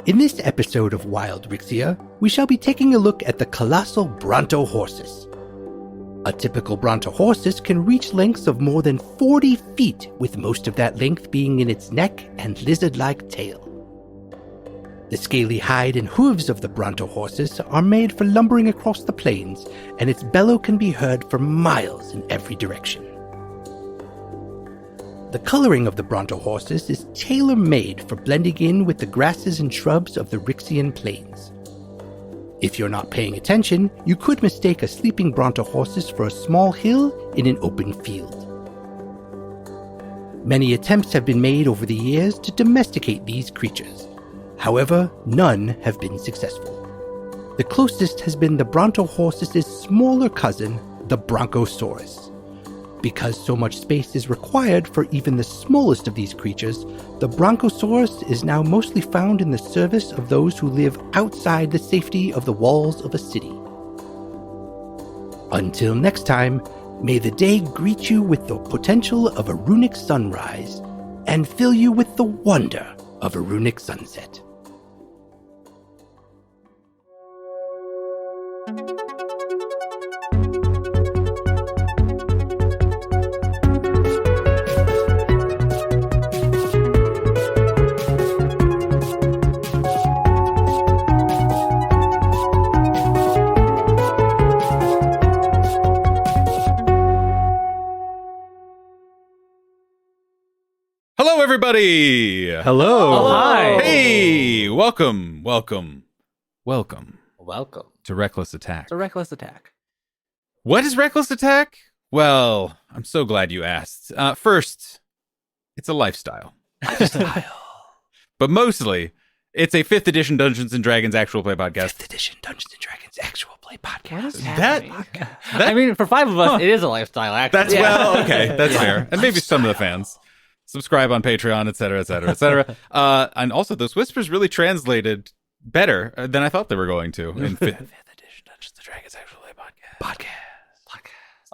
In this episode of Wild Ryxia, we shall be taking a look at the colossal Brontohorsus. A typical Brontohorsus can reach lengths of more than 40 feet, with most of that length being in its neck and lizard-like tail. The scaly hide and hooves of the Brontohorsus are made for lumbering across the plains, and its bellow can be heard for miles in every direction. The coloring of the Brontohorsus is tailor-made for blending in with the grasses and shrubs of the Ryxian plains. If you're not paying attention, you could mistake a sleeping Brontohorsus for a small hill in an open field. Many attempts have been made over the years to domesticate these creatures. However, none have been successful. The closest has been the Brontohorsus's smaller cousin, the Bronchosaurus. Because so much space is required for even the smallest of these creatures, the Bronchosaurus is now mostly found in the service of those who live outside the safety of the walls of a city. Until next time, may the day greet you with the potential of a runic sunrise and fill you with the wonder of a runic sunset. Hello, everybody! Hello! Oh, hi! Hey! Welcome to Reckless Attack. It's a reckless attack. What is Reckless Attack? Well, I'm so glad you asked. First, it's a lifestyle. But mostly, it's a 5th edition Dungeons & Dragons actual play podcast. 5th edition Dungeons & Dragons actual play podcast. What is That- happening? that- I mean, for 5 of us, it is a lifestyle, actually. That's, well, okay, that's fair. And maybe some of the fans. Subscribe on Patreon, etc., etc., etc. And also, those whispers really translated better than I thought they were going to in 5th edition Dungeons & Dragons actual play podcast.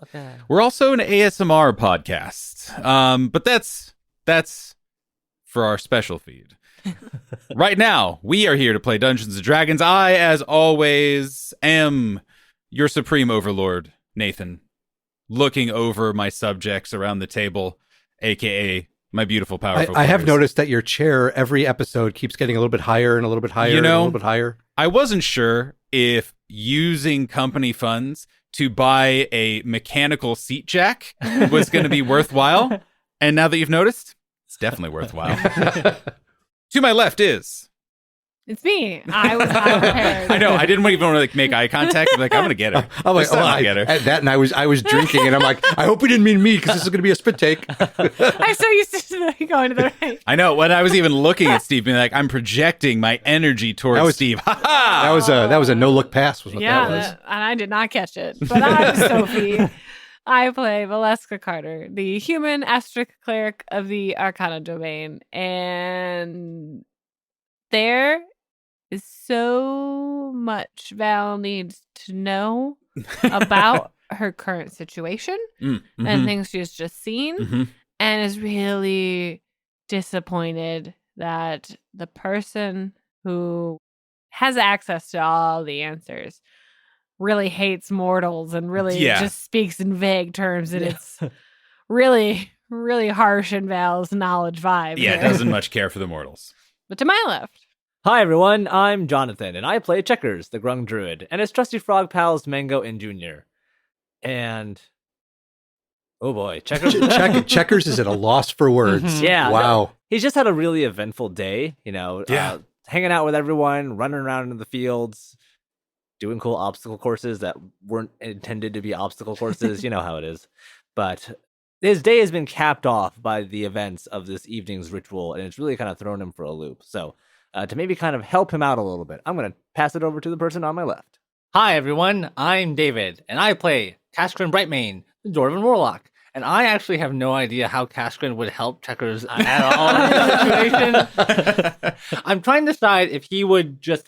Okay. We're also an ASMR podcast, but that's for our special feed. Right now, we are here to play Dungeons & Dragons. I, as always, am your supreme overlord, Nathan, looking over my subjects around the table, a.k.a. my beautiful, powerful I have players. noticed that your chair every episode keeps getting a little bit higher and a little bit higher and a little bit higher. I wasn't sure if using company funds to buy a mechanical seat jack was going to be worthwhile. And now that you've noticed, it's definitely worthwhile. To my left is... It's me. I was not prepared. I know. I didn't even want to make eye contact. I'm like, I'm going to get her. I'm like, This time I'll get her. at that, and I was drinking, and I'm like, I hope he didn't mean me because this is going to be a spit take. I'm so used to going to the right. I know. When I was even looking at Steve, being like, I'm projecting my energy towards Steve. Ha ha! That was a no look pass. Was what Yeah, that was. and I did not catch it. But I'm Sophie. I play Valeska Carter, the human asterisk cleric of the Arcana domain. And there is so much Val needs to know about her current situation and things she's just seen, and is really disappointed that the person who has access to all the answers really hates mortals and really just speaks in vague terms, and it's really, really harsh in Val's knowledge vibe. Yeah, there. doesn't much care for the mortals. But to my left, Hi, everyone. I'm Jonathan, and I play Checkers, the Grung Druid, and his trusty frog pals, Mango and Junior. And... oh boy, Checkers... Checkers is at a loss for words. Yeah. Wow. He's just had a really eventful day, Yeah. Hanging out with everyone, running around in the fields, doing cool obstacle courses that weren't intended to be obstacle courses. You know how it is. But his day has been capped off by the events of this evening's ritual, and it's really kind of thrown him for a loop. So to maybe kind of help him out a little bit, I'm going to pass it over to the person on my left. Hi, everyone. I'm David, and I play Kashgrin Brightmane, the Dwarven Warlock. And I actually have no idea how Kashgrin would help Checkers at all in this situation. I'm trying to decide if he would just,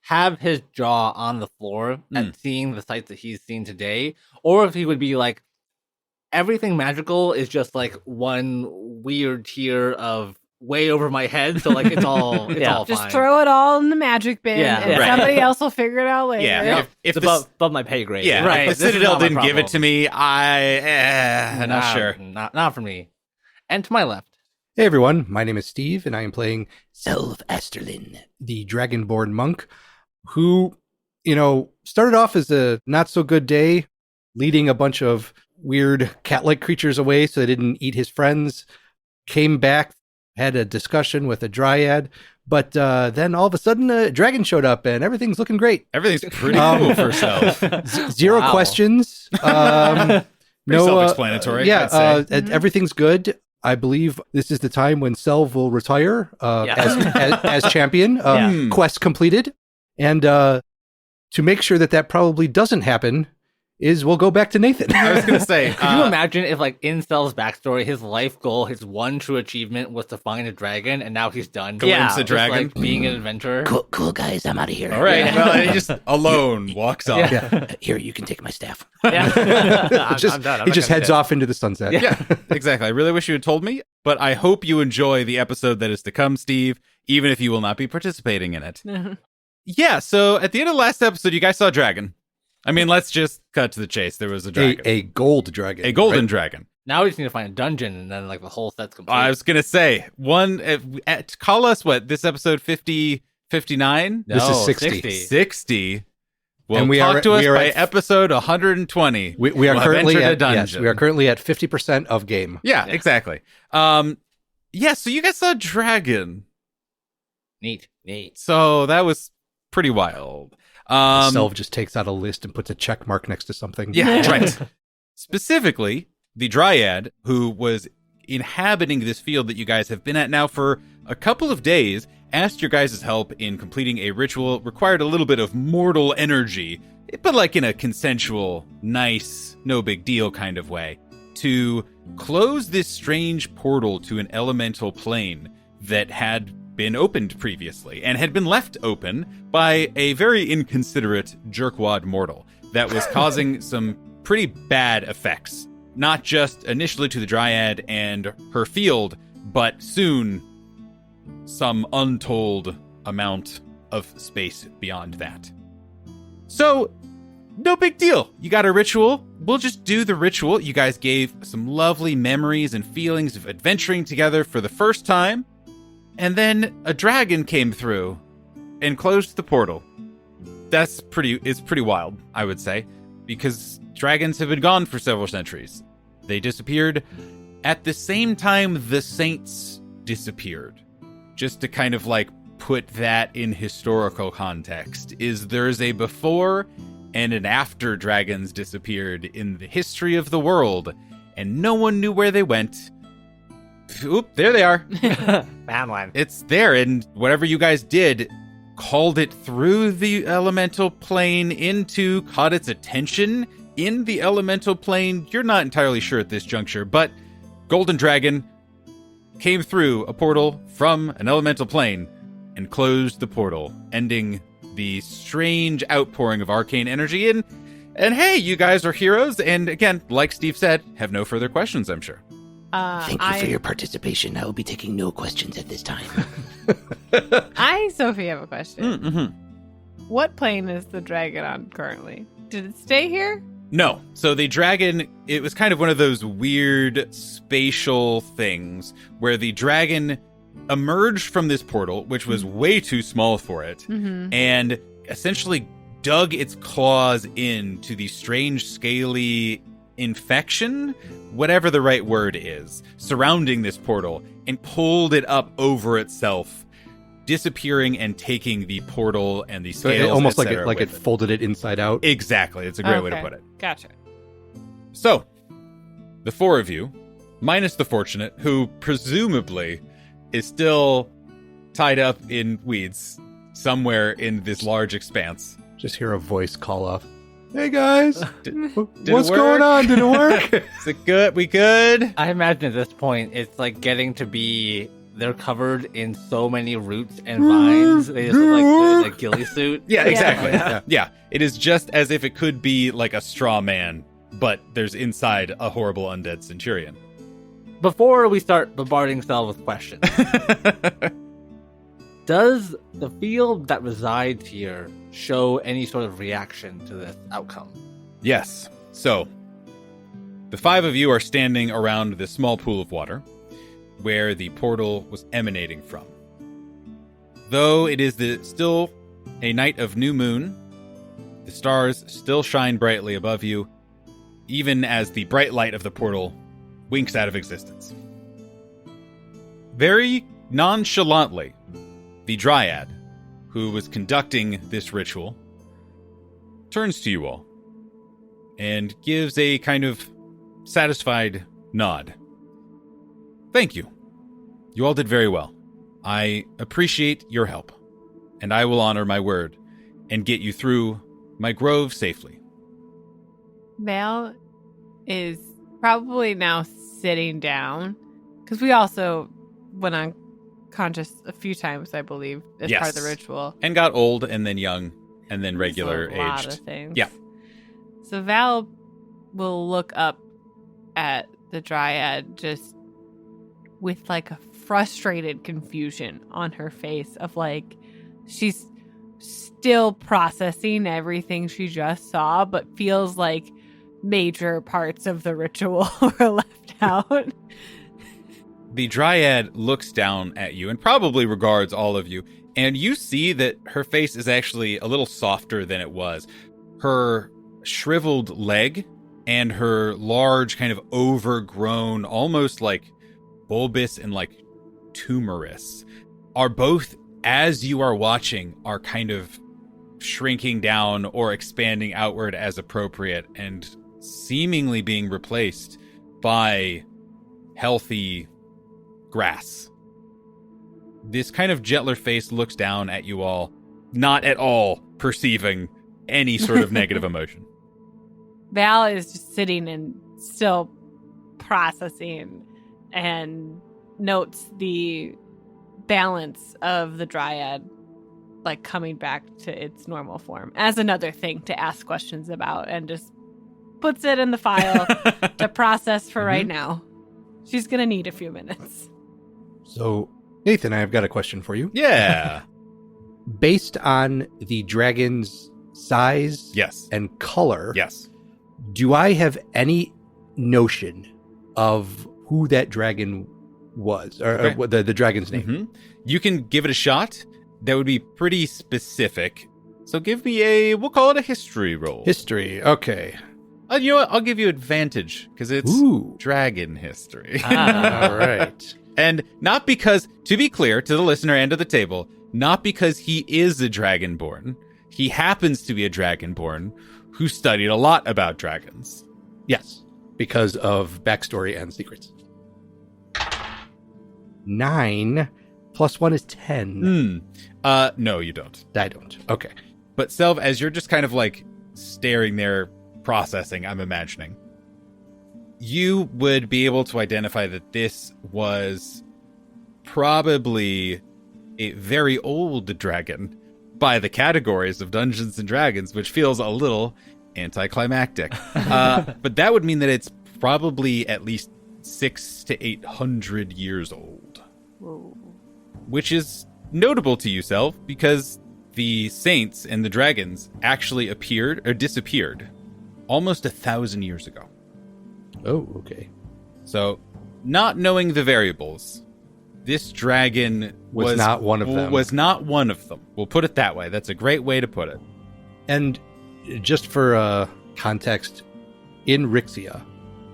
have his jaw on the floor at seeing the sights that he's seen today, or if he would be like, everything magical is just, one weird tier of way over my head, so like it's all Just fine. throw it all in the magic bin, Yeah. and Right. somebody else will figure it out later. Yeah. It's If above my pay grade. yeah, right. if the This is Citadel not my didn't give it to problem. me, I'm not sure. Not for me. And to my left. Hey everyone, my name is Steve, and I am playing Selv Asterlin, the Dragonborn monk, who, started off as a not-so-good day, leading a bunch of weird cat-like creatures away so they didn't eat his friends, came back, had a discussion with a dryad, but then all of a sudden a dragon showed up, and everything's looking great. Everything's pretty cool for Self. Zero Wow. questions. Pretty self-explanatory, I'd say. Everything's good. I believe this is the time when Selv will retire as champion. Yeah. Quest completed. And to make sure that probably doesn't happen is we'll go back to Nathan. I was going to say, Could you imagine if, like, in Cell's backstory, his life goal, his one true achievement was to find a dragon, and now he's done. Glimpse a just, dragon. like, being an adventurer. Cool guys, I'm out of here. all right, well, he just alone walks off. Yeah. Here, you can take my staff. Yeah. I'm Just- done. I'm he not just gonna heads sit. off into the sunset. Yeah, exactly. I really wish you had told me, but I hope you enjoy the episode that is to come, Steve, even if you will not be participating in it. Yeah, so at the end of the last episode, you guys saw a dragon. I mean, let's just cut to the chase. There was a dragon. A gold dragon. A golden right? dragon. Now we just need to find a dungeon, and then, like, the whole set's complete. I was going to say, call us, this episode 50, 59? This is No, 60. 60. Well, And we talk are- to us we are by at- episode 120. We are We'll have currently entered a at dungeon. we are currently at 50% of game. Yeah, exactly. Yeah, so you guys saw a dragon. Neat. So that was pretty wild. Selv just takes out a list and puts a check mark next to something. Yeah, right. Specifically, the Dryad, who was inhabiting this field that you guys have been at now for a couple of days, asked your guys' help in completing a ritual. Required a little bit of mortal energy, but like in a consensual, nice, no big deal kind of way, to close this strange portal to an elemental plane that had been opened previously and had been left open by a very inconsiderate jerkwad mortal that was causing some pretty bad effects, not just initially to the Dryad and her field, but soon some untold amount of space beyond that. So, no big deal. You got a ritual. We'll just do the ritual. You guys gave some lovely memories and feelings of adventuring together for the first time. And then a dragon came through and closed the portal. It's pretty wild, I would say, because dragons have been gone for several centuries. They disappeared at the same time the saints disappeared. Just to kind of like put that in historical context, there's a before and an after dragons disappeared in the history of the world, and no one knew where they went. Oop, there they are. Found one. It's there, and whatever you guys did, called it through the elemental plane caught its attention in the elemental plane. You're not entirely sure at this juncture, but Golden Dragon came through a portal from an elemental plane and closed the portal, ending the strange outpouring of arcane energy. And hey, you guys are heroes, and again, like Steve said, have no further questions, I'm sure. Thank you for your participation. I will be taking no questions at this time. Sophie, have a question. Mm-hmm. What plane is the dragon on currently? Did it stay here? No. So the dragon, it was kind of one of those weird spatial things where the dragon emerged from this portal, which was way too small for it, and essentially dug its claws into the strange scaly infection, whatever the right word is, surrounding this portal, and pulled it up over itself, disappearing and taking the portal and the So scales, almost like etc. it with folded it inside out. Exactly. It's a great way to Okay. put it. Gotcha. So, the four of you, minus the fortunate, who presumably is still tied up in weeds somewhere in this large expanse. Just hear a voice call off. Hey guys, Did what's it work? going on? Did it work? Is it good? We good? I imagine at this point, it's like getting to be they're covered in so many roots and vines. They just look like the ghillie suit. Yeah, exactly. Yeah. Yeah. It is just as if it could be like a straw man, but there's inside a horrible undead centurion. before we start bombarding Sel with questions, does the field that resides here show any sort of reaction to this outcome? Yes. So, the 5 of you are standing around this small pool of water where the portal was emanating from. Though it is still a night of new moon, the stars still shine brightly above you, even as the bright light of the portal winks out of existence. Very nonchalantly, the Dryad, who was conducting this ritual, turns to you all and gives a kind of satisfied nod. Thank you. You all did very well. I appreciate your help, and I will honor my word and get you through my grove safely. Val is probably now sitting down because we also went unconscious a few times, I believe, as part of the ritual. And got old and then young and then regular A lot aged. of things. Yeah. So Val will look up at the Dryad just with like a frustrated confusion on her face of like she's still processing everything she just saw, but feels like major parts of the ritual were left out. The Dryad looks down at you and probably regards all of you, and you see that her face is actually a little softer than it was. Her shriveled leg and her large, kind of overgrown, almost like bulbous and like tumorous, are both, as you are watching, are kind of shrinking down or expanding outward as appropriate and seemingly being replaced by healthy grass. This kind of gentler face looks down at you all, not at all perceiving any sort of negative emotion. Val is just sitting and still processing and notes the balance of the Dryad like coming back to its normal form as another thing to ask questions about, and just puts it in the file to process for right now. She's gonna need a few minutes. So, Nathan, I've got a question for you. Yeah. Based on the dragon's size Yes. and color, Yes. do I have any notion of who that dragon was, or Okay. the dragon's name? Mm-hmm. You can give it a shot. That would be pretty specific. So give me we'll call it a history roll. History. Okay. You know what? I'll give you advantage because it's Ooh. dragon history. All right. And not because, to be clear to the listener and to the table, not because he is a dragonborn. He happens to be a dragonborn who studied a lot about dragons. Yes, because of backstory and secrets. 9 plus 1 is 10. No, you don't. I don't. Okay. But Selv, as you're just kind of like staring there, processing, I'm imagining, you would be able to identify that this was probably a very old dragon by the categories of Dungeons and Dragons, which feels a little anticlimactic. But that would mean that it's probably at least 600 to 800 years old. Whoa. Which is notable to you, Selv, because the saints and the dragons actually appeared or disappeared almost 1,000 years ago. Oh, okay. So, not knowing the variables, this dragon Was not one of them. Was not one of them. We'll put it that way. That's a great way to put it. And just for context, in Ryxia,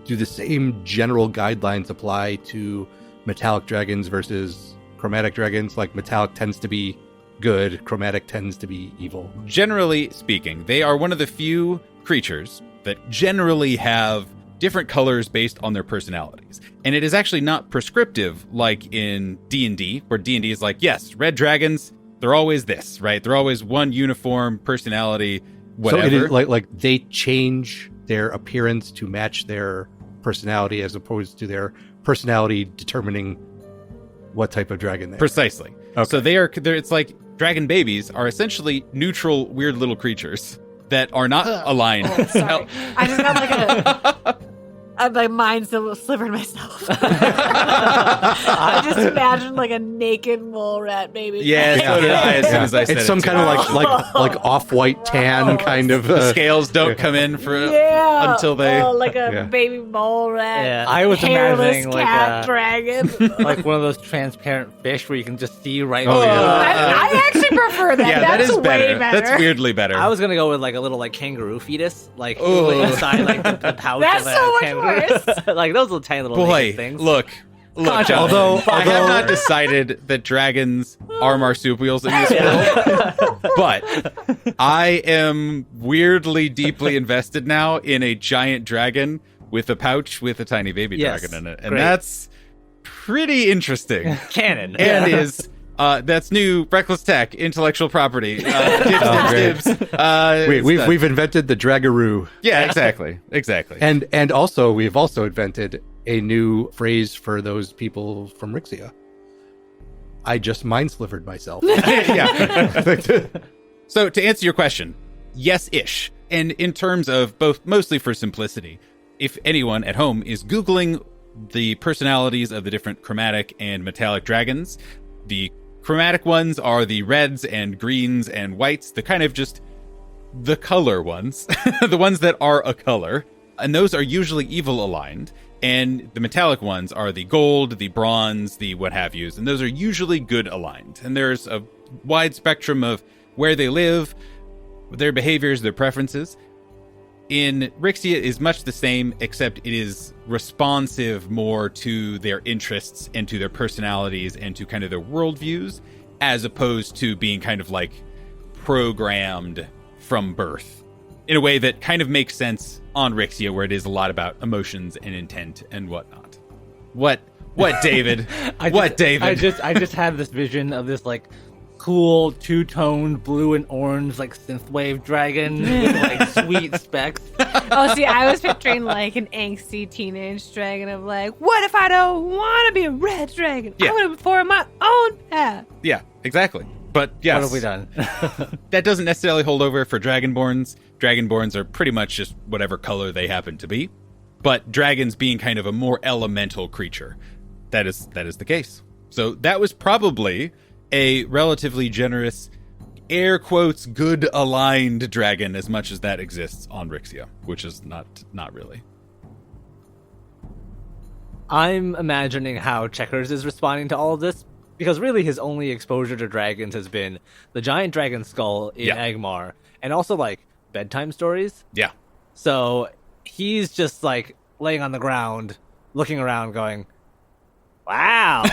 do the same general guidelines apply to metallic dragons versus chromatic dragons? Like metallic tends to be good, chromatic tends to be evil. Generally speaking, they are one of the few creatures that generally have different colors based on their personalities. And it is actually not prescriptive like in D&D, where D&D is like, yes, red dragons, they're always this, right? They're always one uniform personality, whatever. So it is like they change their appearance to match their personality as opposed to their personality determining what type of dragon they are. Precisely. Okay. So they're it's like dragon babies are essentially neutral, weird little creatures that are not aligned. Sorry. I just got like My mind still slivered myself. I just imagined like a naked mole rat baby. Yeah, so did I as soon as I said It's it. some too. kind of like off-white tan kind of. The scales don't come in for Yeah. until they. like a Yeah. baby mole rat. Yeah, I was hairless imagining like cat dragon. like one of those transparent fish where you can just see right Oh, through. yeah. I actually prefer that. Yeah, That's that is way better. better. That's weirdly better. I was gonna go with like a little like kangaroo fetus, like Ooh. inside like the pouch. That's of a so much kangaroo. Like those little tiny little Boy, naked things. look. Concha. Although- I have not decided that dragons are marsupials in this world, but I am weirdly deeply invested now in a giant dragon with a pouch with a tiny baby Yes, dragon in it, and great. that's pretty interesting. Canon. And is that's new reckless tech, intellectual property. Dibs. We've invented the dragaroo, Yeah, exactly. and also we've also invented a new phrase for those people from Ryxia. I just mind slivered myself. Yeah. So to answer your question, yes-ish. And in terms of both, mostly for simplicity, if anyone at home is Googling the personalities of the different chromatic and metallic dragons, the chromatic ones are the reds and greens and whites, the kind of just the color ones, the ones that are a color. And those are usually evil aligned. And the metallic ones are the gold, the bronze, the what have yous. And those are usually good aligned. And there's a wide spectrum of where they live, their behaviors, their preferences. In Ryxia is much the same, except it is responsive more to their interests and to their personalities and to kind of their worldviews, as opposed to being kind of like programmed from birth in a way that kind of makes sense on Ryxia, where it is a lot about emotions and intent and whatnot. What, David? David? I just had this vision of this like cool two-toned blue and orange like synthwave dragon with like sweet specks. Oh, see, I was picturing like an angsty teenage dragon of like, what if I don't want to be a red dragon? Yeah. I want to form my own path. Yeah, exactly. But yes, What have we done? that doesn't necessarily hold over for Dragonborns. Dragonborns are pretty much just whatever color they happen to be. But dragons being kind of a more elemental creature, that is the case. So that was probably a relatively generous, air quotes, good aligned dragon, as much as that exists on Ryxia, which is not really. I'm imagining how Checkers is responding to all of this, because really his only exposure to dragons has been the giant dragon skull in Yeah. Agmar, and also like bedtime stories. Yeah. So he's just like laying on the ground, looking around, going, "Wow,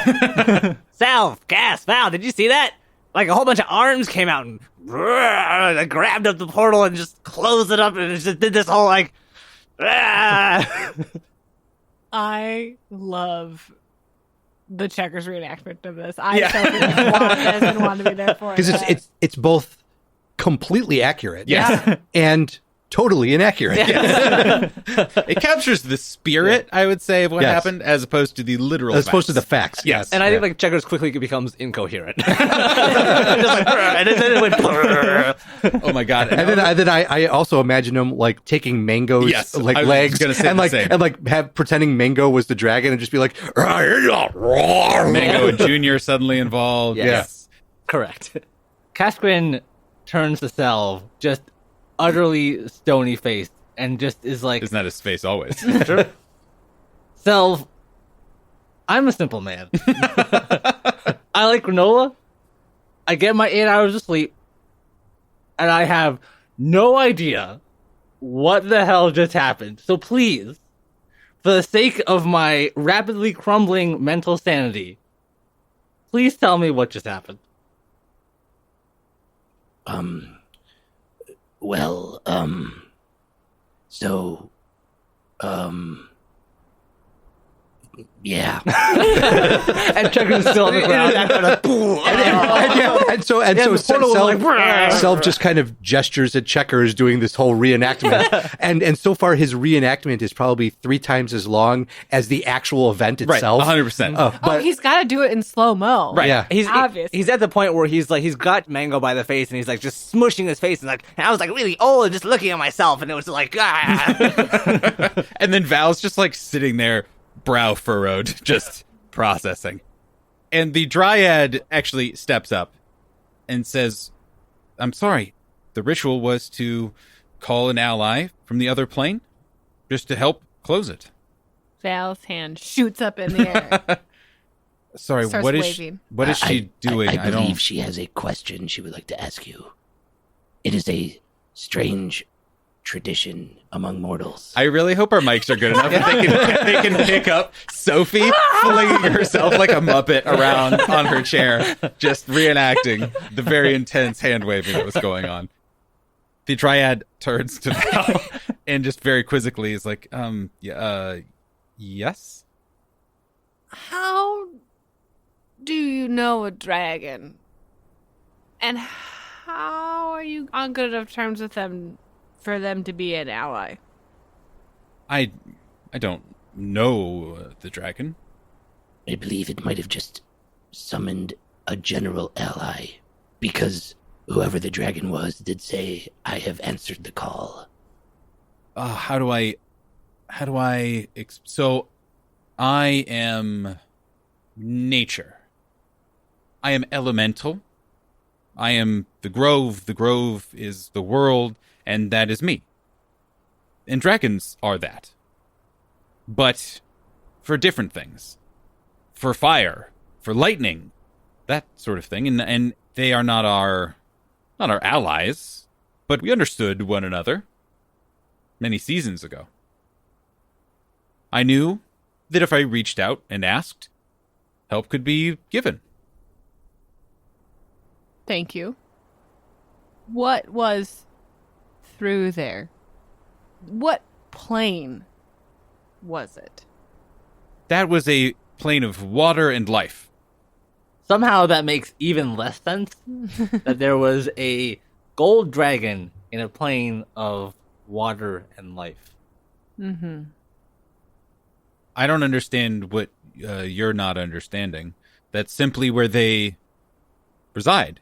Salve, Gas, Val, did you see that? Like a whole bunch of arms came out and grabbed up the portal and just closed it up, and it just did this whole like." I love the Checkers reenactment of this. I so want this and want to be there for it. Because it's both completely accurate, Yes. and totally inaccurate. It captures the spirit, I would say, of what Yes. happened, as opposed to the literal As opposed to the facts. facts. Yes. And I think like Checkers quickly becomes incoherent. Just like, and then it went. Oh my god. And then I also imagine him like taking Mango's Yes, like I was legs gonna say and the like same. and like have pretending Mango was the dragon and just be like Mango and Junior suddenly involved. Yes. Correct. Casquin turns to Salve, just utterly stony faced, and just is like, Isn't that his face always? Salve, I'm a simple man. I like granola. I get my 8 hours of sleep, and I have no idea what the hell just happened. So please, for the sake of my rapidly crumbling mental sanity, please tell me what just happened. well, so, yeah. And Checkers is still on the ground. So Self just kind of gestures at Checkers doing this whole reenactment. and so far his reenactment is probably 3 times as long as the actual event itself. Right, 100%. But he's got to do it in slow-mo. Right. Yeah. He's at the point where he's got Mango by the face and he's like just smushing his face and I was like really old just looking at myself and it was like And then Val's just like sitting there, brow furrowed, just processing. And the Dryad actually steps up and says, I'm sorry, the ritual was to call an ally from the other plane just to help close it. Val's hand shoots up in the air. Sorry, Starts what waving. is she doing? I believe she has a question she would like to ask you. It is a strange tradition among mortals. I really hope our mics are good enough that they can pick up Sophie flinging herself like a Muppet around on her chair, just reenacting the very intense hand waving that was going on. The Dryad turns to Val and just very quizzically is like, yes? How do you know a dragon? And how are you on good enough terms with them for them to be an ally? I don't know the dragon. I believe it might have just summoned a general ally, because whoever the dragon was did say, I have answered the call. So I am nature. I am elemental. I am the grove. The grove is the world, and that is me. And dragons are that. But for different things. For fire, for lightning, that sort of thing. And they are not our allies, but we understood one another many seasons ago. I knew that if I reached out and asked, help could be given. Thank you. What was through there? What plane was it? That was a plane of water and life. Somehow that makes even less sense that there was a gold dragon in a plane of water and life. Mm-hmm. I don't understand what you're not understanding. That's simply where they reside.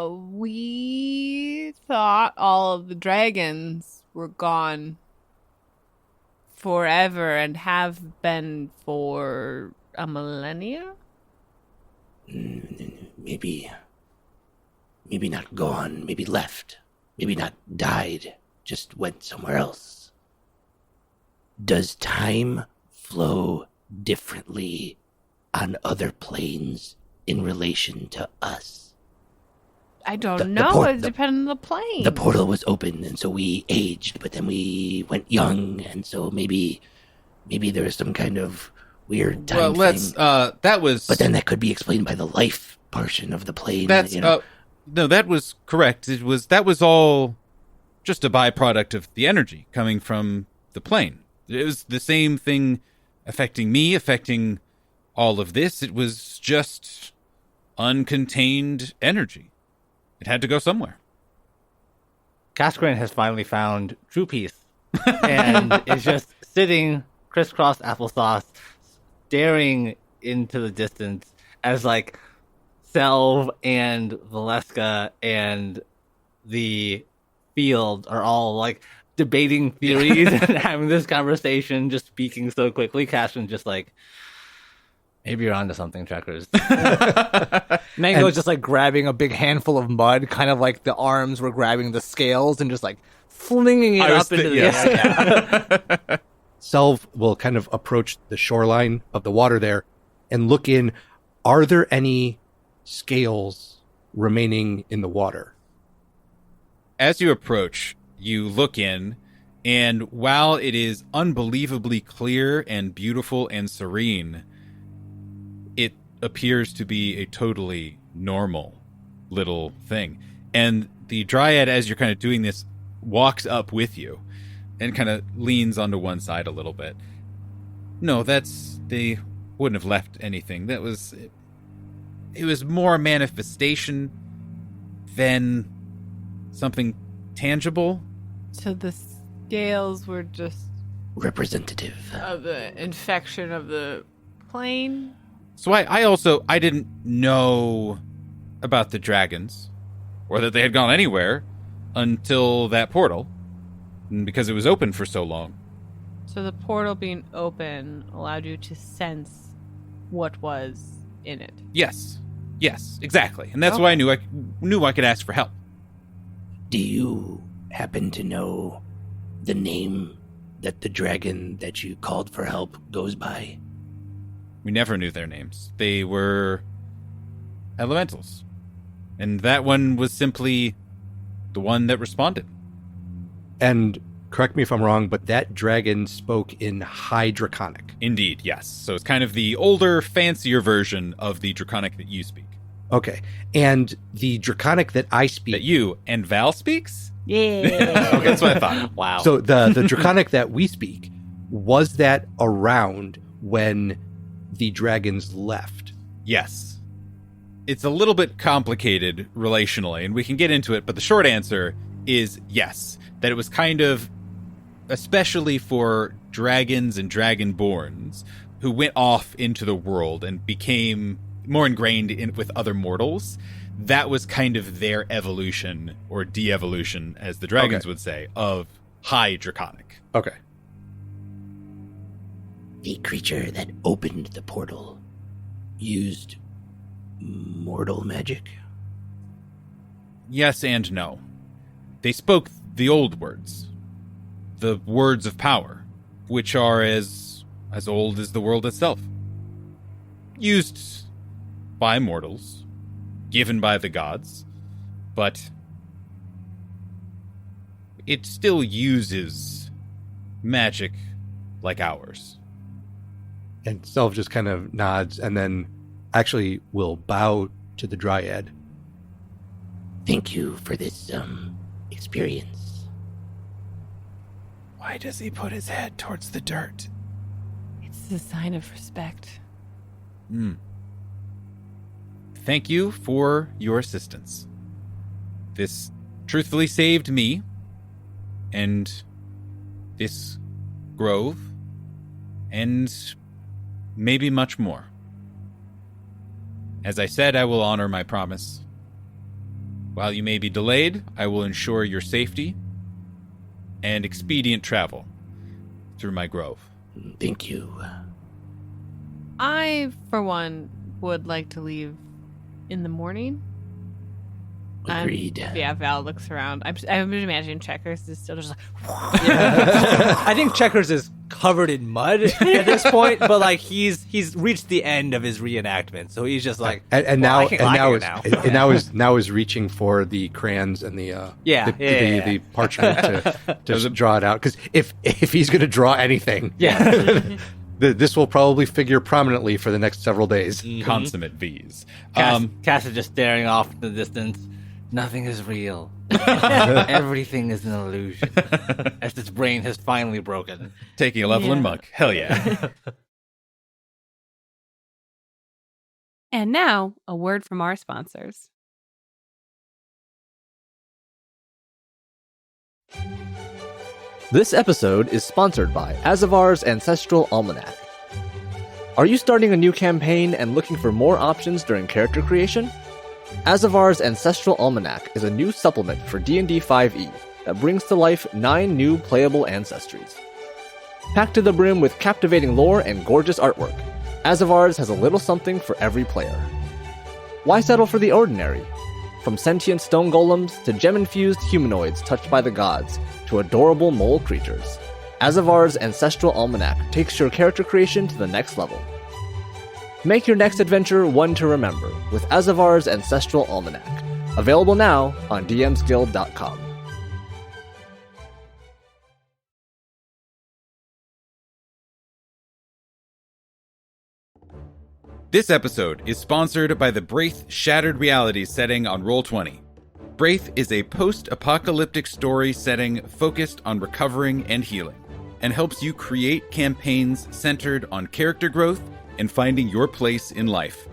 We thought all of the dragons were gone forever and have been for a millennia? Maybe not gone, maybe left, maybe not died, just went somewhere else. Does time flow differently on other planes in relation to us? I don't know. It depends on the plane. The portal was open, and so we aged, but then we went young, and so maybe there was some kind of weird time thing. That was... But then that could be explained by the life portion of the plane. That's, no, that was correct. That was all just a byproduct of the energy coming from the plane. It was the same thing affecting me, affecting all of this. It was just uncontained energy. It had to go somewhere. Cascarin has finally found true peace and is just sitting crisscross applesauce, staring into the distance as like Selv and Valeska and the field are all like debating theories and having this conversation, just speaking so quickly. Cascarin's just like, maybe you're onto something, Checkers. Mango's just like grabbing a big handful of mud, kind of like the arms were grabbing the scales and just like flinging it up into the air. Selv will kind of approach the shoreline of the water there and look in. Are there any scales remaining in the water? As you approach, you look in, and while it is unbelievably clear and beautiful and serene, it appears to be a totally normal little thing. And the Dryad, as you're kind of doing this, walks up with you and kind of leans onto one side a little bit. No, they wouldn't have left anything. That was it was more a manifestation than something tangible. So the scales were just Representative. of the infection of the plane. So I didn't know about the dragons, or that they had gone anywhere, until that portal, because it was open for so long. So the portal being open allowed you to sense what was in it. Yes, exactly, and that's why I knew I could ask for help. Do you happen to know the name that the dragon that you called for help goes by? We never knew their names. They were elementals, and that one was simply the one that responded. And correct me if I'm wrong, but that dragon spoke in High Draconic. Indeed, yes. So it's kind of the older, fancier version of the Draconic that you speak. Okay. And the Draconic that I speak... That you and Val speaks? Yeah. Okay, that's what I thought. Wow. So the Draconic that we speak, was that around when the dragons left? Yes. It's a little bit complicated relationally, and we can get into it, but the short answer is yes. That it was kind of, especially for dragons and dragonborns who went off into the world and became more ingrained with other mortals, that was kind of their evolution, or de-evolution, as the dragons would say, of High Draconic. Okay. The creature that opened the portal used mortal magic? Yes and no. They spoke the old words. The words of power, which are as old as the world itself. Used by mortals, given by the gods, but it still uses magic like ours. And Selv just kind of nods and then actually will bow to the Dryad. Thank you for this, experience. Why does he put his head towards the dirt? It's a sign of respect. Thank you for your assistance. This truthfully saved me, and this grove, and maybe much more. As I said, I will honor my promise. While you may be delayed, I will ensure your safety and expedient travel through my grove. Thank you. I, for one, would like to leave in the morning. Agreed. Yeah, Val looks around. I'm imagining Checkers is still just like... I think Checkers is covered in mud at this point, but like he's reached the end of his reenactment, so he's just like, now is reaching for the crayons and the the parchment to just draw it out, because if he's going to draw anything, this will probably figure prominently for the next several days. Consummate V's. Cass is just staring off in the distance. Nothing is real. Everything is an illusion. As his brain has finally broken. Taking a level in Monk. Hell yeah. And now, a word from our sponsors. This episode is sponsored by Azavar's Ancestral Almanac. Are you starting a new campaign and looking for more options during character creation? Azavar's Ancestral Almanac is a new supplement for D&D 5e that brings to life 9 new playable ancestries. Packed to the brim with captivating lore and gorgeous artwork, Azavar's has a little something for every player. Why settle for the ordinary? From sentient stone golems to gem-infused humanoids touched by the gods to adorable mole creatures, Azavar's Ancestral Almanac takes your character creation to the next level. Make your next adventure one to remember with Azavar's Ancestral Almanac. Available now on dmsguild.com. This episode is sponsored by the Braith Shattered Reality setting on Roll20. Braith is a post-apocalyptic story setting focused on recovering and healing, and helps you create campaigns centered on character growth and finding your place in life.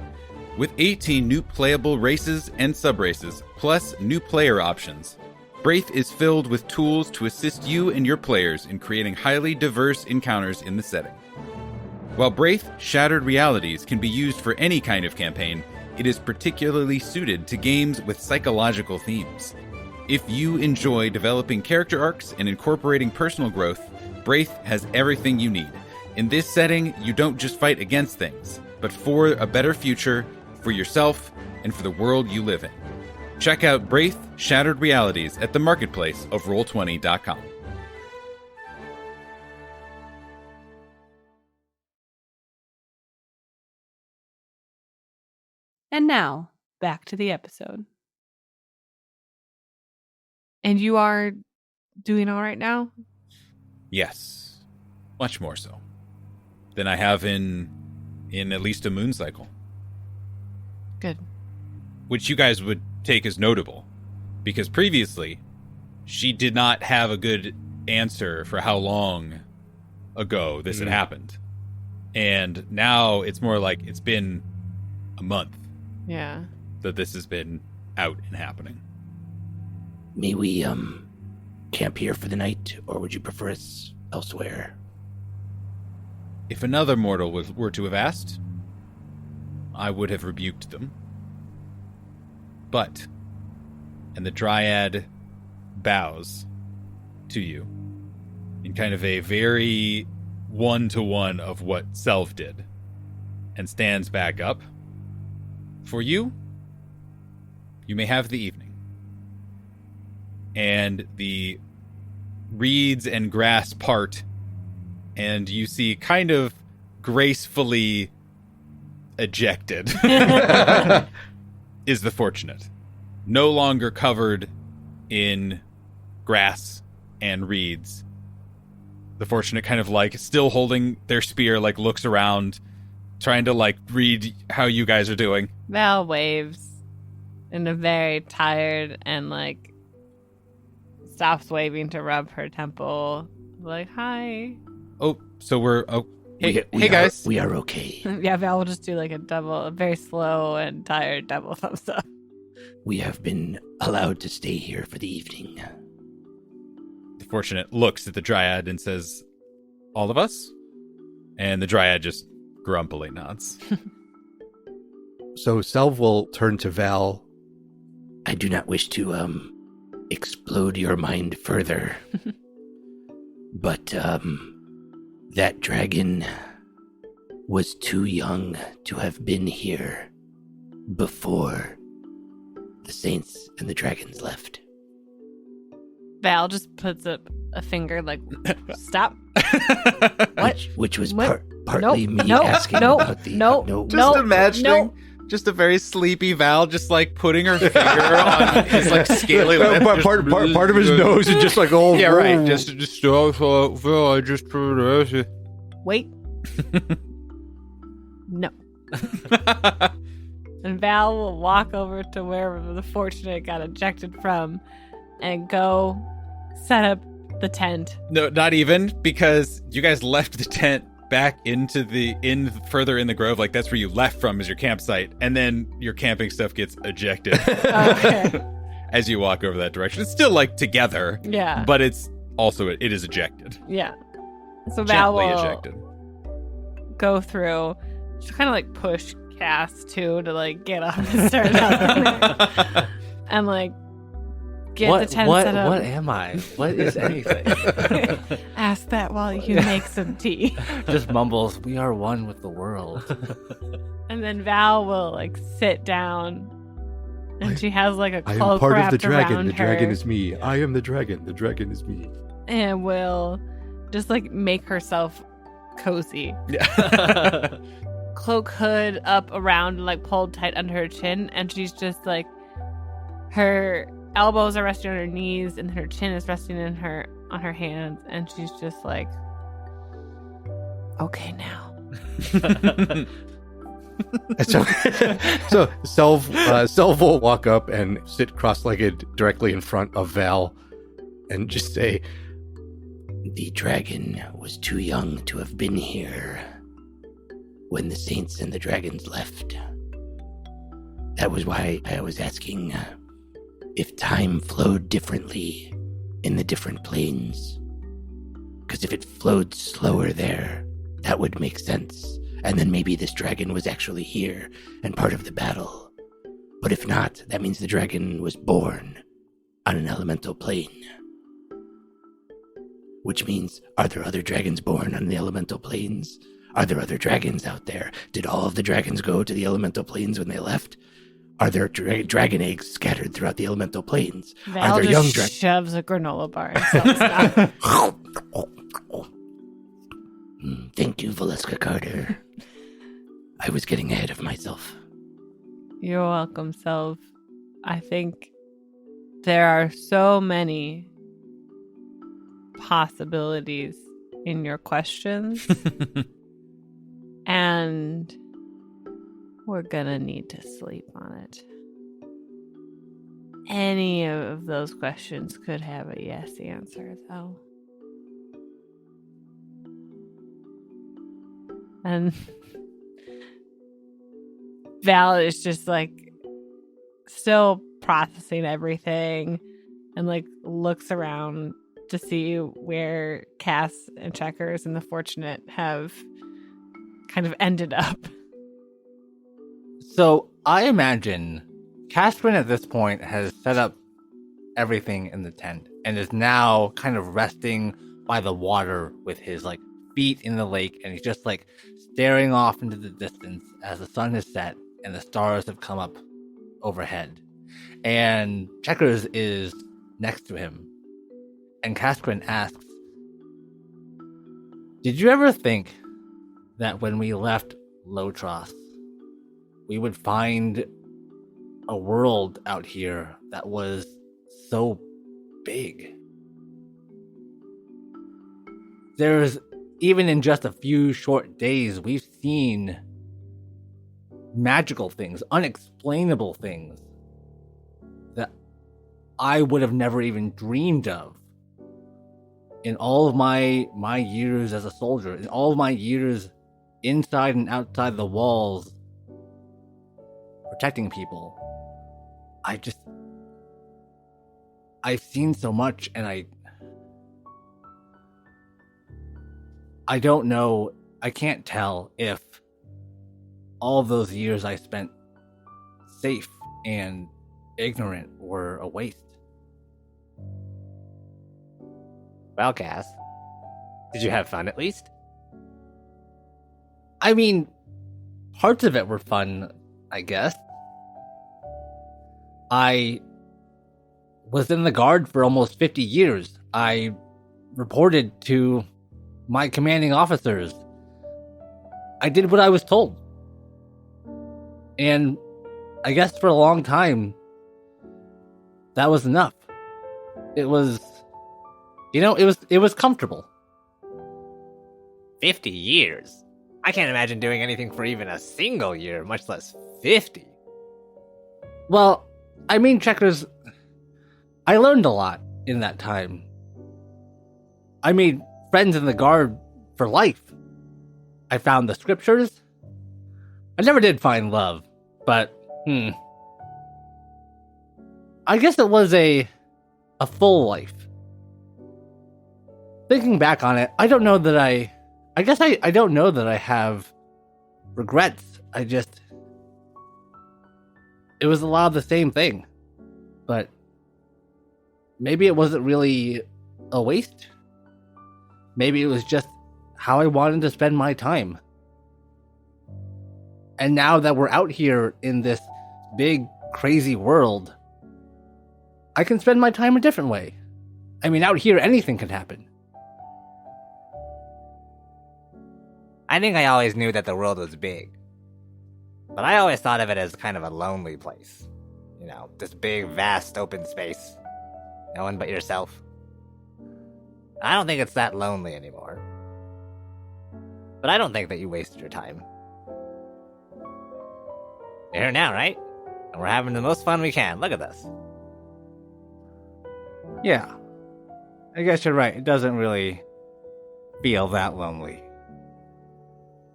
With 18 new playable races and subraces, plus new player options, Braith is filled with tools to assist you and your players in creating highly diverse encounters in the setting. While Braith Shattered Realities can be used for any kind of campaign, it is particularly suited to games with psychological themes. If you enjoy developing character arcs and incorporating personal growth, Braith has everything you need. In this setting, you don't just fight against things, but for a better future, for yourself, and for the world you live in. Check out Braith Shattered Realities at the marketplace of Roll20.com. And now, back to the episode. And you are doing all right now? Yes, much more so than I have in at least a moon cycle. Good. Which you guys would take as notable, because previously she did not have a good answer for how long ago this had happened. And now it's more like it's been a month Yeah. that this has been out and happening. May we, camp here for the night, or would you prefer us elsewhere? If another mortal were to have asked, I would have rebuked them. But, and the Dryad bows to you in kind of a very one-to-one of what Selv did, and stands back up. For you, you may have the evening. And the reeds and grass part, and you see kind of gracefully ejected is the Fortunate. No longer covered in grass and reeds. The Fortunate kind of like still holding their spear, like looks around, trying to like read how you guys are doing. Val waves in a very tired and like stops waving to rub her temple. Like, hi. Oh, so we're... Oh, hey, We hey guys. We are okay. Yeah, Val will just do like a very slow and tired double thumbs up. We have been allowed to stay here for the evening. The Fortunate looks at the Dryad and says, all of us? And the Dryad just grumpily nods. So Selv will turn to Val. I do not wish to, explode your mind further. But, that dragon was too young to have been here before the Saints and the Dragons left. Val just puts up a finger like, stop. What? Which was What? partly Nope, me nope, asking nope, about the... nope, no, Just Nope, imagining nope. just a very sleepy Val just like putting her finger on his like scaly lip. part of his nose is just like, oh, Yeah, right. oh. Just Val, I just put it. Wait. No. And Val will walk over to where the Fortunate got ejected from and go set up the tent. No, not even, because you guys left the tent back into further in the grove. Like that's where you left from, is your campsite, and then your camping stuff gets ejected Okay. as you walk over that direction. It's still like together, Yeah. but it's also it is ejected. Yeah. So Val Gently will ejected. go through. She'll kind of like push Cass too to like get up and start up and like get the tent set up. What am I? What is anything? Ask that while you make some tea. Just mumbles, we are one with the world. And then Val will like sit down, and she has like a I cloak am part of wrapped the dragon. around The dragon her, is me. I am the dragon. The dragon is me. and will just like make herself cozy. Yeah. Cloak hood up around, like pulled tight under her chin, and she's just like, her elbows are resting on her knees, and her chin is resting on her hands, and she's just like, okay now. And so Selv will walk up and sit cross-legged directly in front of Val and just say, The dragon was too young to have been here when the Saints and the Dragons left. That was why I was asking if time flowed differently in the different planes. Because if it flowed slower there, that would make sense. And then maybe this dragon was actually here and part of the battle. But if not, that means the dragon was born on an elemental plane. Which means, are there other dragons born on the elemental planes? Are there other dragons out there? Did all of the dragons go to the elemental planes when they left? Are there dragon eggs scattered throughout the elemental planes? Val Are there just young dragons? shoves a granola bar and sells down. Thank you, Valeska Carter. I was getting ahead of myself. You're welcome, Self. I think there are so many possibilities in your questions. And we're gonna need to sleep on it. Any of those questions could have a yes answer, though. And Val is just like still processing everything and like looks around to see where Cass and Checkers and the Fortunate have kind of ended up. So I imagine Casprin at this point has set up everything in the tent and is now kind of resting by the water with his like feet in the lake, and he's just like staring off into the distance as the sun has set and the stars have come up overhead. And Checkers is next to him. And Casprin asks, did you ever think that when we left Lotros, we would find a world out here that was so big? There's, even in just a few short days, we've seen magical things, unexplainable things that I would have never even dreamed of in all of my years as a soldier, in all of my years inside and outside the walls protecting people. I've seen so much, and I don't know, I can't tell if all those years I spent safe and ignorant were a waste. Well, Cass, did you have fun at least? I mean, parts of it were fun, I guess. I was in the Guard for almost 50 years. I reported to my commanding officers. I did what I was told. And I guess for a long time, that was enough. It was, it was comfortable. 50 years? I can't imagine doing anything for even a single year, much less 50. Well, I mean, Checkers, I learned a lot in that time. I made friends in the Guard for life. I found the scriptures. I never did find love, but, I guess it was a full life. Thinking back on it, I don't know that I don't know that I have regrets. It was a lot of the same thing. But maybe it wasn't really a waste. Maybe it was just how I wanted to spend my time. And now that we're out here in this big, crazy world, I can spend my time a different way. I mean, out here, anything can happen. I think I always knew that the world was big. But I always thought of it as kind of a lonely place. You know, this big, vast, open space. No one but yourself. I don't think it's that lonely anymore. But I don't think that you wasted your time. You're here now, right? And we're having the most fun we can. Look at this. Yeah. I guess you're right. It doesn't really feel that lonely.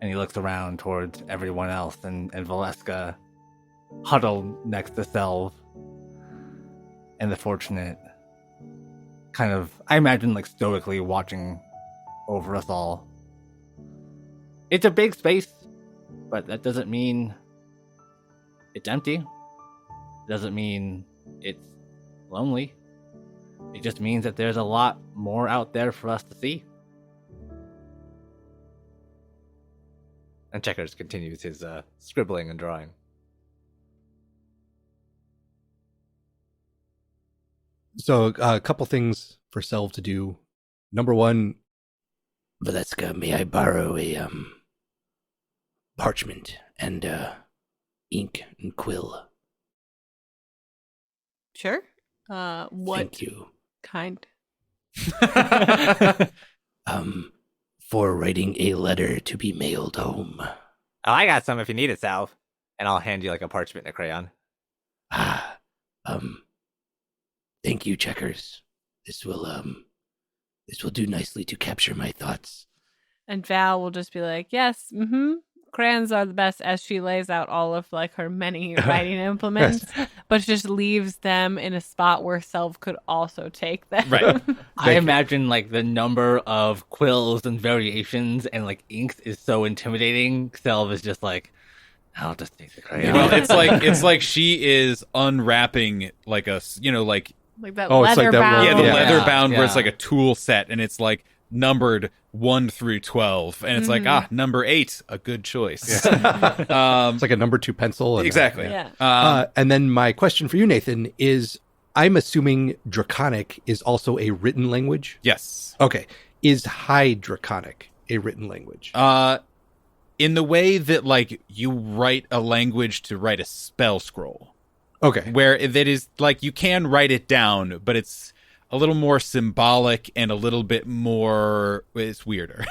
And he looks around towards everyone else, and Valeska huddle next to Selv and the Fortunate, kind of, I imagine, like, stoically watching over us all. It's a big space, but that doesn't mean it's empty. It doesn't mean it's lonely. It just means that there's a lot more out there for us to see. And Checkers continues his scribbling and drawing. So a couple things for Selv to do. Number one, Valeska, may I borrow a parchment and ink and quill? Sure. What Thank you. kind? For writing a letter to be mailed home. Oh, I got some if you need it, Sal. And I'll hand you like a parchment and a crayon. Thank you, Checkers. This will do nicely to capture my thoughts. And Val will just be like, yes, crayons are the best, as she lays out all of like her many writing implements, but just leaves them in a spot where Selv could also take them. Right. I imagine like the number of quills and variations and like inks is so intimidating. Selv is just like, I'll just take the crayon. Well, it's like she is unwrapping like a, like Like that Oh, it's like leather that bound. roll- the Yeah. leather bound where it's Yeah. like a tool set and it's like numbered 1 through 12 and it's like number 8, a good choice. it's like a number 2 pencil. And Exactly. Yeah. And then my question for you, Nathan, is I'm assuming Draconic is also a written language. Yes. Okay. Is High Draconic a written language? In the way that like you write a language to write a spell scroll. Okay. Where that is like you can write it down, but it's a little more symbolic and a little bit more. It's weirder.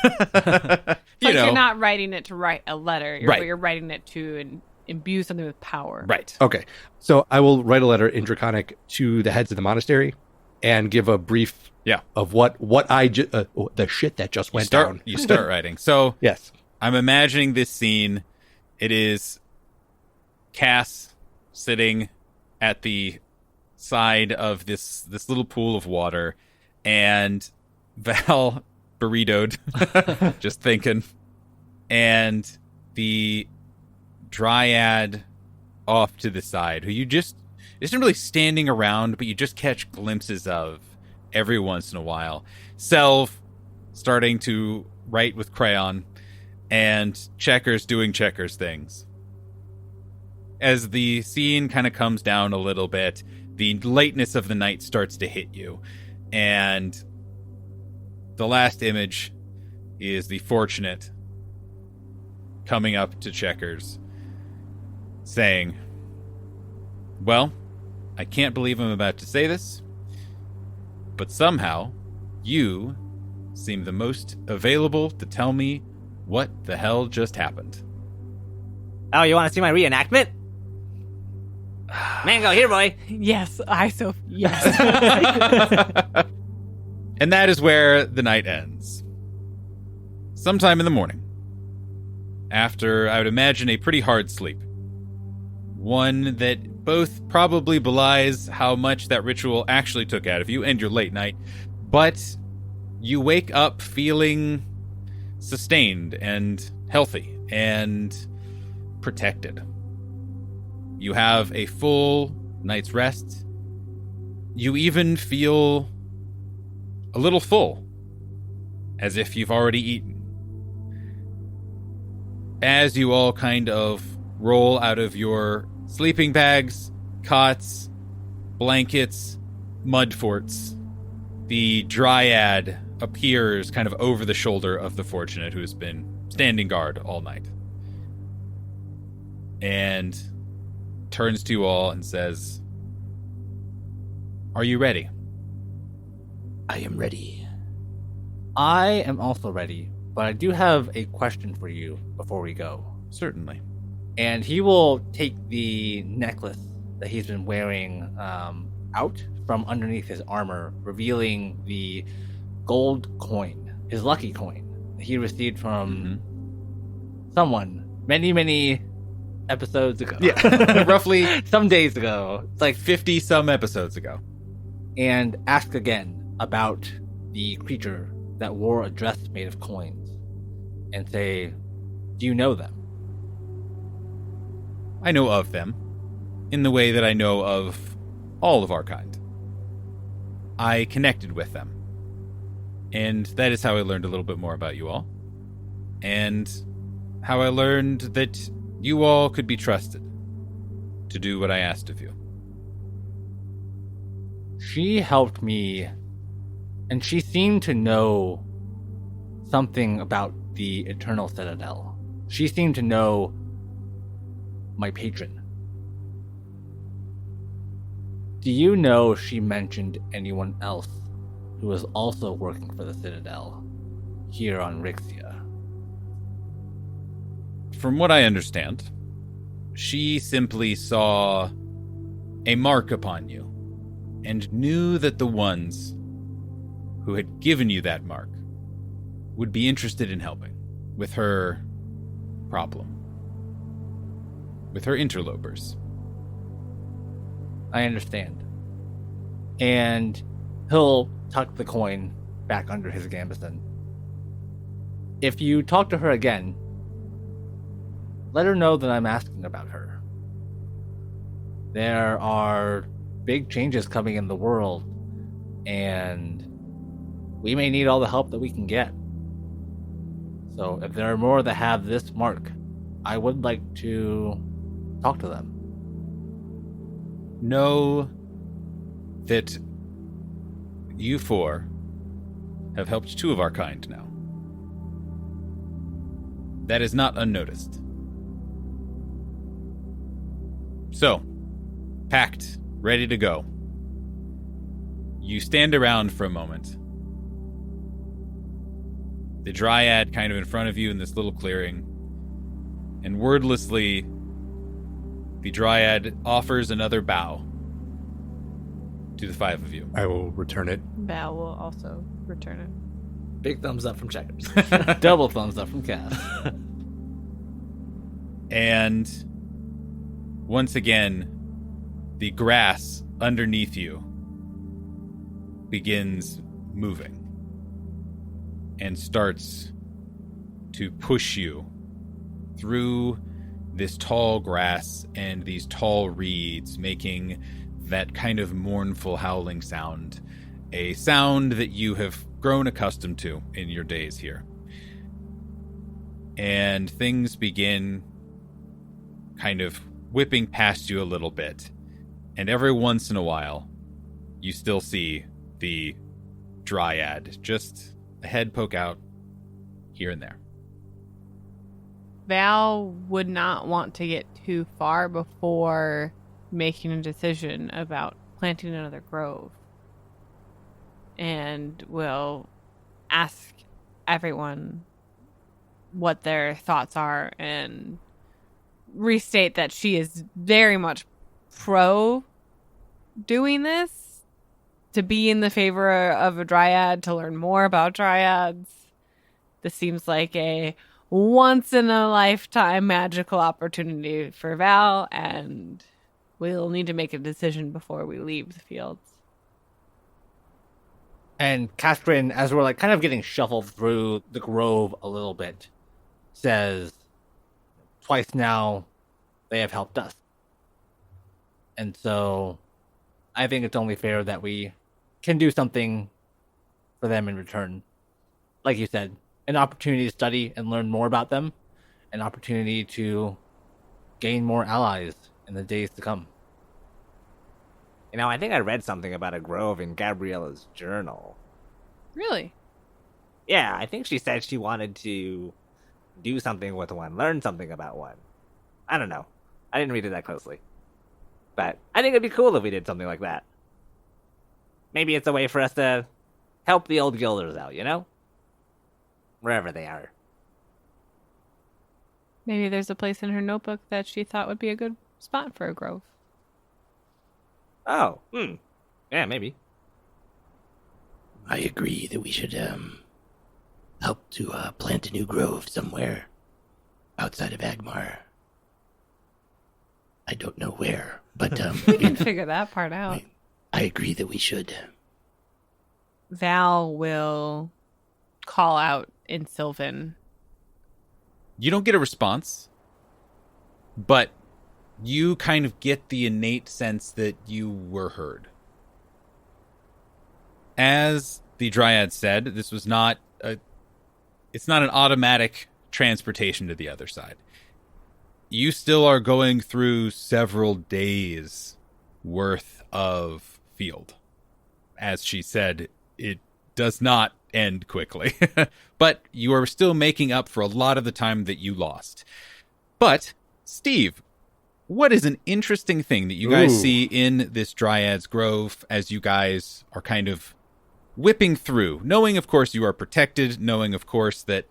You're not writing it to write a letter. Right. You're writing it to imbue something with power. Right. Okay. So I will write a letter in Draconic to the heads of the monastery and give a brief of what the shit that just went down. You start writing. So Yes. I'm imagining this scene. It is Cass sitting at the side of this little pool of water, and Val burritoed, just thinking, and the Dryad off to the side, who you just isn't really standing around, but you just catch glimpses of every once in a while. Selv starting to write with crayon, and Checkers doing Checkers things. As the scene kind of comes down a little bit, the lateness of the night starts to hit you. And the last image is the Fortunate coming up to Checkers, saying, well, I can't believe I'm about to say this, but somehow you seem the most available to tell me what the hell just happened. Oh, you want to see my reenactment? Mango, here, boy. Yes, yes. And that is where the night ends. Sometime in the morning, after, I would imagine, a pretty hard sleep. One that both probably belies how much that ritual actually took out of you and your late night, but you wake up feeling sustained and healthy and protected. You have a full night's rest. You even feel a little full, as if you've already eaten. As you all kind of roll out of your sleeping bags, cots, blankets, mud forts, the Dryad appears kind of over the shoulder of the Fortunate, who has been standing guard all night, and turns to you all and says, are you ready? I am ready. I am also ready, but I do have a question for you before we go. Certainly. And he will take the necklace that he's been wearing out from underneath his armor, revealing the gold coin, his lucky coin, that he received from someone many, many episodes ago. Yeah, roughly Some days ago. It's like 50 some episodes ago. and ask again about the creature that wore a dress made of coins and say, do you know them? I know of them in the way that I know of all of our kind. I connected with them. And that is how I learned a little bit more about you all. And how I learned that you all could be trusted to do what I asked of you. She helped me, and she seemed to know something about the Eternal Citadel. She seemed to know my patron. Do you know she mentioned anyone else who was also working for the Citadel here on Ryxia? From what I understand, she simply saw a mark upon you and knew that the ones who had given you that mark would be interested in helping with her problem, with her interlopers. I understand. And he'll tuck the coin back under his gambeson. If you talk to her again, let her know that I'm asking about her. There are big changes coming in the world, and we may need all the help that we can get. So if there are more that have this mark, I would like to talk to them. Know that you four have helped two of our kind now. That is not unnoticed. So, packed, ready to go. You stand around for a moment. The dryad kind of in front of you in this little clearing. And wordlessly, the dryad offers another bow to the five of you. I will return it. Val will also return it. Big thumbs up from Checkers. Double thumbs up from Cass. And once again, the grass underneath you begins moving and starts to push you through this tall grass and these tall reeds, making that kind of mournful howling sound, a sound that you have grown accustomed to in your days here. And things begin kind of whipping past you a little bit, and every once in a while, you still see the dryad, just a head poke out here and there. Val would not want to get too far before making a decision about planting another grove, and will ask everyone what their thoughts are and restate that she is very much pro doing this, to be in the favor of a dryad, to learn more about dryads. This seems like a once in a lifetime magical opportunity for Val, and we'll need to make a decision before we leave the fields. And Castrin, as we're like kind of getting shuffled through the grove a little bit, says, twice now they have helped us. And so I think it's only fair that we can do something for them in return. Like you said, an opportunity to study and learn more about them, an opportunity to gain more allies in the days to come. You know, I think I read something about a grove in Gabriella's journal. Really? Yeah, I think she said she wanted to do something with one, learn something about one. I don't know. I didn't read it that closely. But I think it'd be cool if we did something like that. Maybe it's a way for us to help the old guilders out, you know? Wherever they are. Maybe there's a place in her notebook that she thought would be a good spot for a grove. Oh, yeah, maybe. I agree that we should help to plant a new grove somewhere outside of Agmar. I don't know where, but We can figure that part out. I agree that we should. Val will call out in Sylvan. You don't get a response, but you kind of get the innate sense that you were heard. As the Dryad said, this was not it's not an automatic transportation to the other side. You still are going through several days worth of field. As she said, it does not end quickly. But you are still making up for a lot of the time that you lost. But, Steve, what is an interesting thing that you guys see in this Dryad's Grove as you guys are kind of whipping through, knowing, of course, you are protected, knowing, of course, that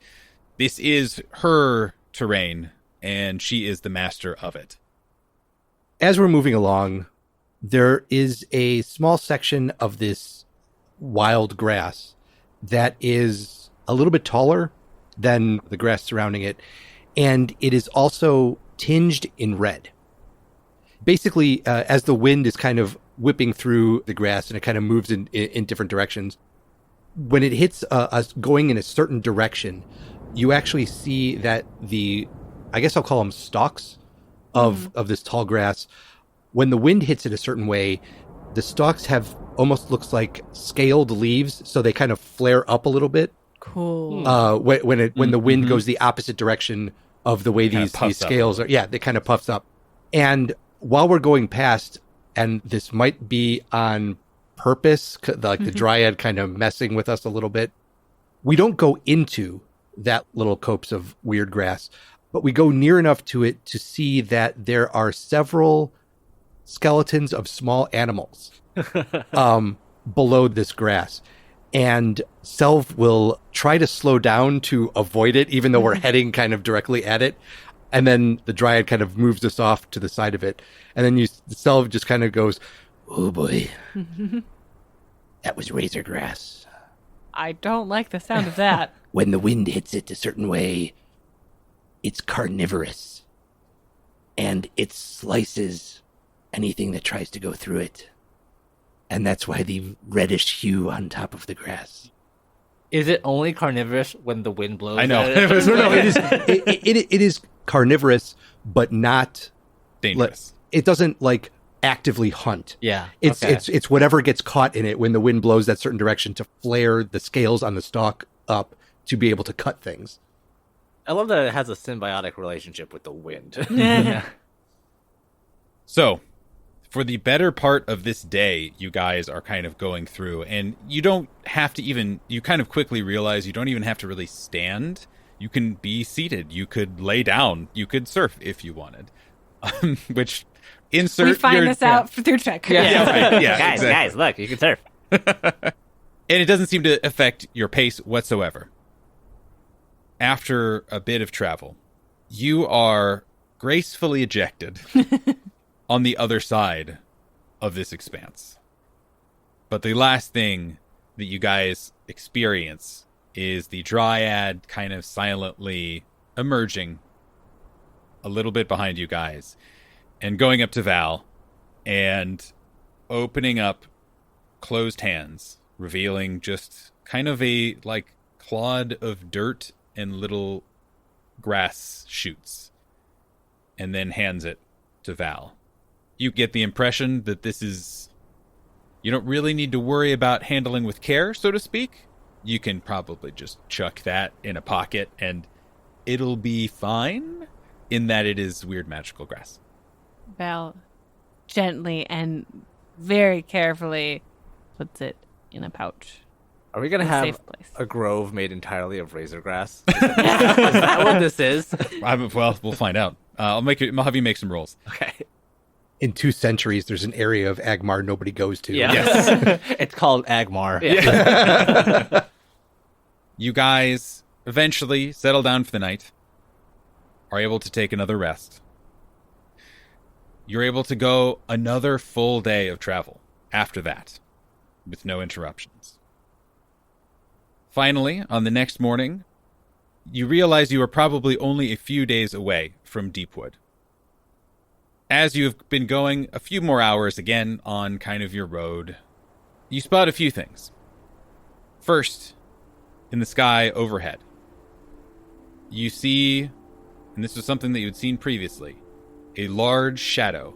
this is her terrain and she is the master of it? As we're moving along, there is a small section of this wild grass that is a little bit taller than the grass surrounding it, and it is also tinged in red. Basically, as the wind is kind of whipping through the grass and it kind of moves in different directions, when it hits us going in a certain direction, you actually see that I guess I'll call them stalks of this tall grass. When the wind hits it a certain way, the stalks have almost looks like scaled leaves, so they kind of flare up a little bit. Cool. When the wind goes the opposite direction of the way these scales are. Yeah, they kind of puffs up. And while we're going past, and this might be on purpose, like the Dryad kind of messing with us a little bit, we don't go into that little copse of weird grass, but we go near enough to it to see that there are several skeletons of small animals below this grass. And Selv will try to slow down to avoid it, even though we're heading kind of directly at it. And then the Dryad kind of moves us off to the side of it. And then Selv just kind of goes, Oh boy. That was razor grass. I don't like the sound of that. When the wind hits it a certain way, it's carnivorous. And it slices anything that tries to go through it. And that's why the reddish hue on top of the grass. Is it only carnivorous when the wind blows? I know. No, it is carnivorous, but not Dangerous. It doesn't like actively hunt. Yeah. It's whatever gets caught in it when the wind blows that certain direction to flare the scales on the stalk up to be able to cut things. I love that it has a symbiotic relationship with the wind. Yeah. So, for the better part of this day, you guys are kind of going through, and you don't have to you kind of quickly realize you don't even have to really stand. You can be seated. You could lay down. You could surf if you wanted. Which, insert We find this out through Trek. Yeah, right. Yeah, guys, look, you can surf. And it doesn't seem to affect your pace whatsoever. After a bit of travel, you are gracefully ejected on the other side of this expanse. But the last thing that you guys experience is the Dryad kind of silently emerging a little bit behind you guys and going up to Val and opening up closed hands, revealing just kind of a like clod of dirt and little grass shoots, and then hands it to Val. You get the impression that you don't really need to worry about handling with care, so to speak. You can probably just chuck that in a pocket and it'll be fine, in that it is weird magical grass. Val gently and very carefully puts it in a pouch. Are we going to A have safe place. a grove made entirely of razor grass? Is that what this is? Well, we'll find out. I'll have you make some rolls. Okay. In 2 centuries, there's an area of Agmar nobody goes to. Yeah. Yes. It's called Agmar. Yeah. You guys eventually settle down for the night, are able to take another rest. You're able to go another full day of travel after that, with no interruptions. Finally, on the next morning, you realize you are probably only a few days away from Deepwood. As you've been going a few more hours again on kind of your road, you spot a few things. First, in the sky overhead, you see, and this was something that you had seen previously, a large shadow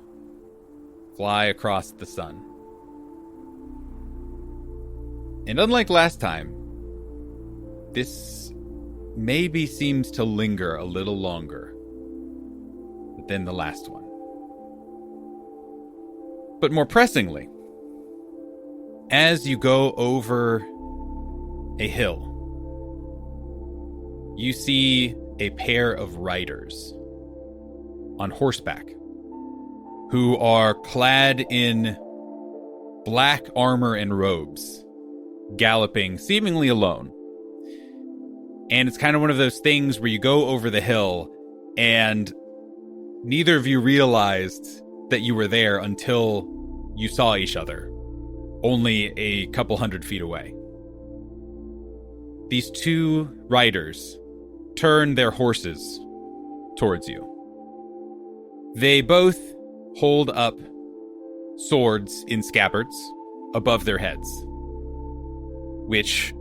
fly across the sun. And unlike last time, this maybe seems to linger a little longer than the last one. But more pressingly, as you go over a hill, you see a pair of riders on horseback who are clad in black armor and robes, galloping seemingly alone. And it's kind of one of those things where you go over the hill and neither of you realized that you were there until you saw each other, only a couple 100 feet away. These two riders turn their horses towards you. They both hold up swords in scabbards above their heads, which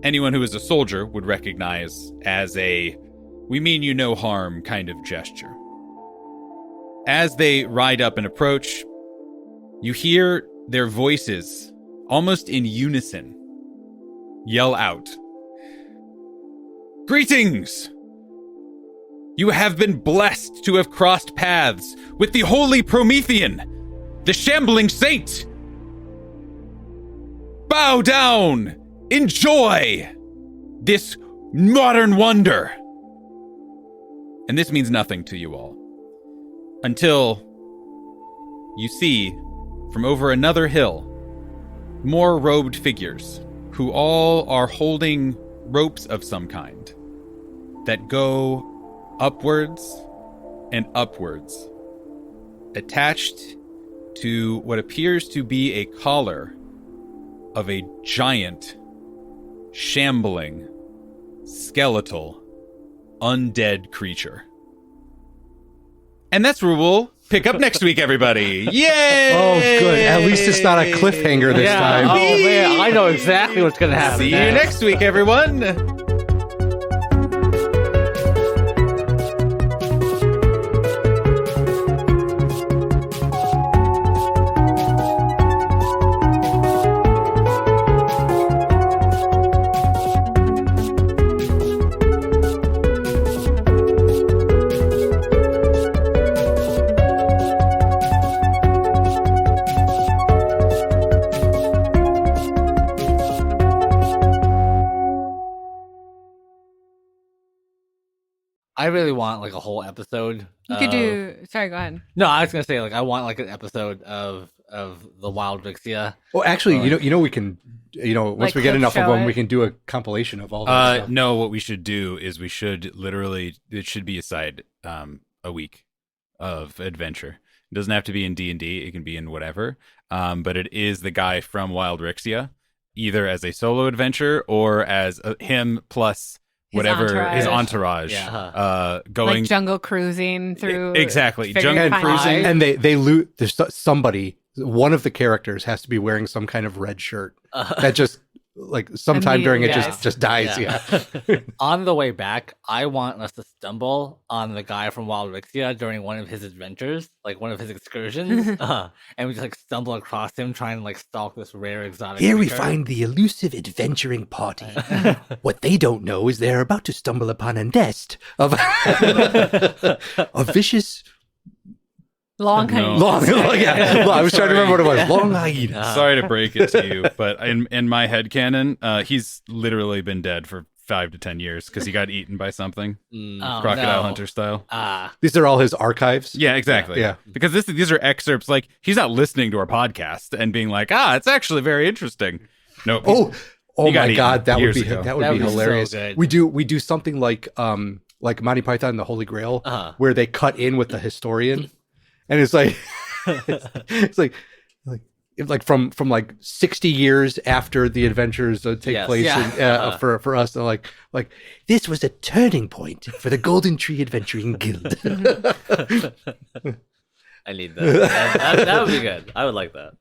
anyone who is a soldier would recognize as a "we mean you no harm" kind of gesture. As they ride up and approach, you hear their voices, almost in unison, yell out, "Greetings! You have been blessed to have crossed paths with the Holy Promethean, the Shambling Saint! Bow down! Enjoy this modern wonder!" And this means nothing to you all, until you see, from over another hill, more robed figures who all are holding ropes of some kind that go upwards and upwards, attached to what appears to be a collar of a giant, shambling, skeletal, undead creature. And that's where we'll pick up next week, everybody. Yay! Oh, good. At least it's not a cliffhanger this time. Oh man, I know exactly what's gonna happen. See you next week, everyone. I really want like a whole episode. You could do. Sorry, go ahead. No, I was gonna say like I want like an episode of the Wild Ryxia. Well, actually, we can, once Like we get clip enough of show them, it? we can do a compilation of all that stuff. No, what we should do is we should literally, it should be aside a week of adventure. It doesn't have to be in D&D, it can be in whatever. But it is the guy from Wild Ryxia, either as a solo adventure or as him plus whatever his entourage, Yeah. going Like jungle cruising through. exactly figuring jungle out- cruising. And they loot. There's somebody. One of the characters has to be wearing some kind of red shirt that just like sometime during it Immediately just dies. Yeah. On the way back, I want us to stumble on the guy from Wild Ryxia during one of his adventures, like one of his excursions, and we just like stumble across him trying to like stalk this rare exotic. Here we creature. find the elusive adventuring party. What they don't know is they're about to stumble upon a nest of a vicious, Long No. Long. Yeah. I was trying to remember what it was. Long-eyed. Sorry to break it to you, but in my headcanon, he's literally been dead for 5 to 10 years because he got eaten by something, Oh, crocodile no. hunter style. These are all his archives. Yeah, exactly. Yeah. Because these are excerpts. Like, he's not listening to our podcast and being like, it's actually very interesting. Nope. Oh He got my eaten God, that would years be ago. that would That be would be so hilarious. good. We do something like Monty Python and the Holy Grail, where they cut in with the historian, and it's like it's like from like 60 years after the adventures take Yes. place Yeah. for us. They're like this was a turning point for the Golden Tree Adventuring Guild. I need that. That would be good. I would like that.